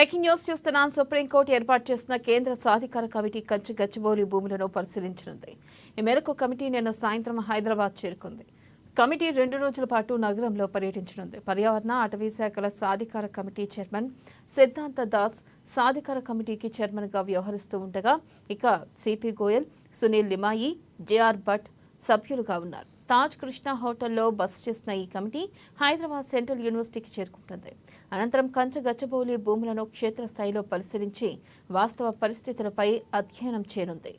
Breaking news చూస్తున్నాం. Supreme court ఏర్పాటు చేసిన కేంద్ర సాధికార కమిటీ కంచి గచ్చిబౌలి భూములను పరిశీలించనుంది. ఈ మేరకు కమిటీ నిన్న సాయంత్రం హైదరాబాద్ చేరుకుంది. కమిటీ 2 రోజుల పాటు నగరంలో పర్యటించనుంది. పర్యావరణ అటవీ శాఖల సాధికార కమిటీ చైర్మన్ సిద్ధాంత దాస్ సాధికార కమిటీకి చైర్మన్గా వ్యవహరిస్తూ ఉండగా ఇక సిపి గోయల్, సునీల్ లిమాయి, జేఆర్ భట్ సభ్యులుగా ఉన్నారు. తాజ్ కృష్ణ హోటల్లో బస చేసిన ఈ కమిటీ హైదరాబాద్ సెంట్రల్ యూనివర్సిటీకి చేరుకుంటుంది. అనంతరం కంచ గచ్చిబౌలి భూములను క్షేత్రస్థాయిలో పరిశీలించి వాస్తవ పరిస్థితులపై అధ్యయనం చేయనుంది.